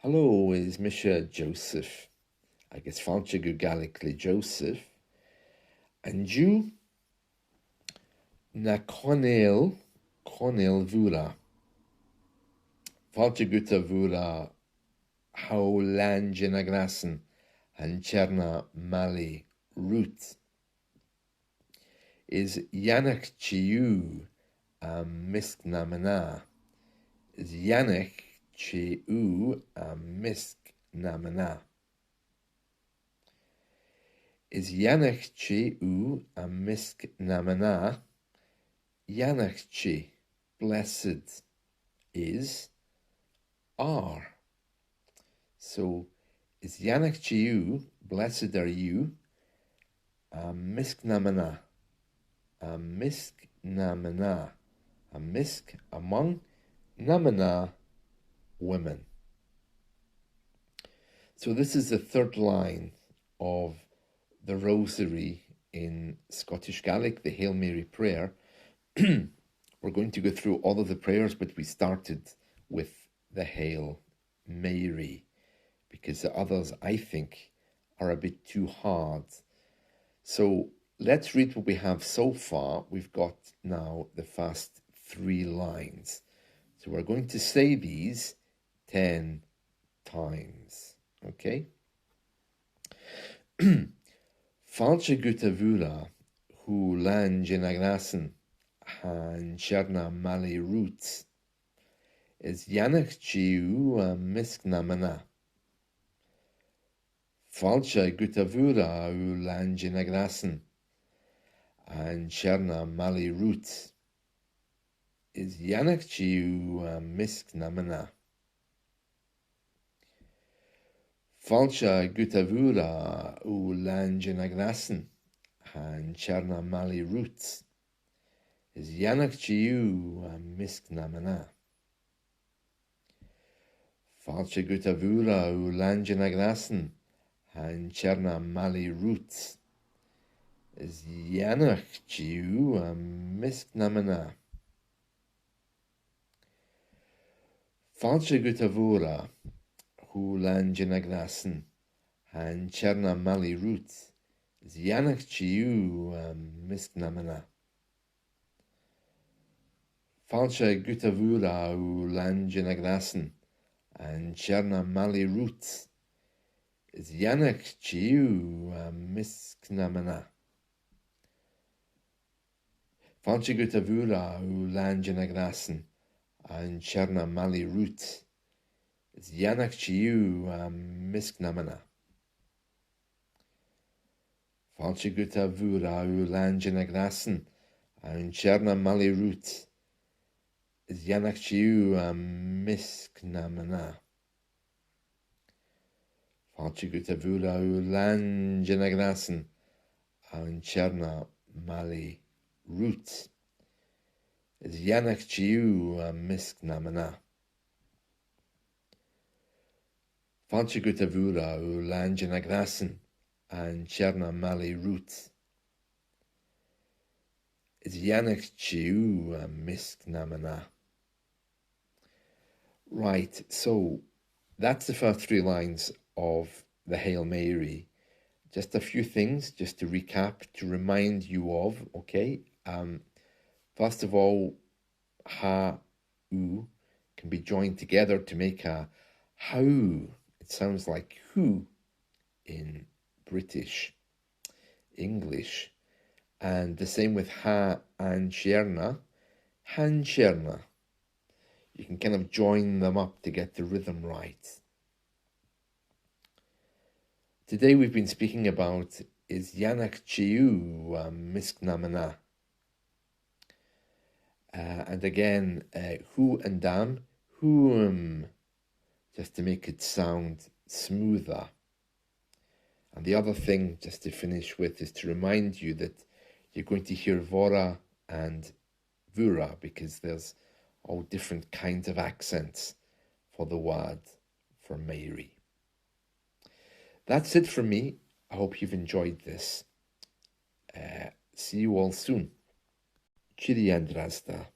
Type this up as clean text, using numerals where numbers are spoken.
Hello, is Misha Joseph. I guess Fàilte Gaelically Joseph. And you na Conail Mhoire. Fàilte Mhoire how land na gràsan and Tighearna maille riut. Is beannaichte misk na mana. Is beannaichte misk na mana. Is beannaichte misk na mana. Beannaichte, blessed, is are. So, is beannaichte blessed are you, misk na mana. Misk na mana. A misk among na mana women. So this is the third line of the Rosary in Scottish Gaelic, the Hail Mary prayer. We're going to go through all of the prayers, but we started with the Hail Mary because the others, I think, are a bit too hard. So let's read what we have so far. We've got now the first 3 lines. So we're going to say these 10 times, okay? Fàilte Mhoire who land na gràsan and Tighearna maille riut. Is beannaichte misk na mana. Fàilte Mhoire who land na gràsan and Tighearna maille riut. Is beannaichte misk na mana. Fàilte Mhoire who land na gràsan and Tighearna maille riut. Is beannaichte misk na mana. Fàilte Mhoire who land na gràsan and Tighearna maille riut. Is beannaichte misk na mana. Fàilte Mhoire who land na gràsan and Tighearna maille riut. Is beannaichte misk na mana. Fàilte Mhoire who land na gràsan and Tighearna maille riut. Is beannaichte misk na mana. Fàilte Mhoire who land na gràsan and Tighearna maille riut. Is beannaichte misk na mana. Fàilte Mhoire who land na gràsan and Tighearna maille riut. Is beannaichte misk na mana. Fàilte Mhoire who land na gràsan and Tighearna maille riut. Is beannaichte misk na mana. Fàilte Mhoire who land na gràsan and Tighearna maille riut. Is beannaichte misk na mana. Right, so that's the first 3 lines of the Hail Mary. Just a few things, just to recap, to remind you of, okay? First of all, ha, oo can be joined together to make a how. It sounds like who in British English. And the same with ha and Tighearna, han Tighearna. You can kind of join them up to get the rhythm right. Today we've been speaking about is beannaichte misk na mana. And again, who and dam, whom, just to make it sound smoother. And the other thing, just to finish with, is to remind you that you're going to hear vora and vura because there's all different kinds of accents for the word for Mary. That's it from me. I hope you've enjoyed this. See you all soon. Chiri and Rasta.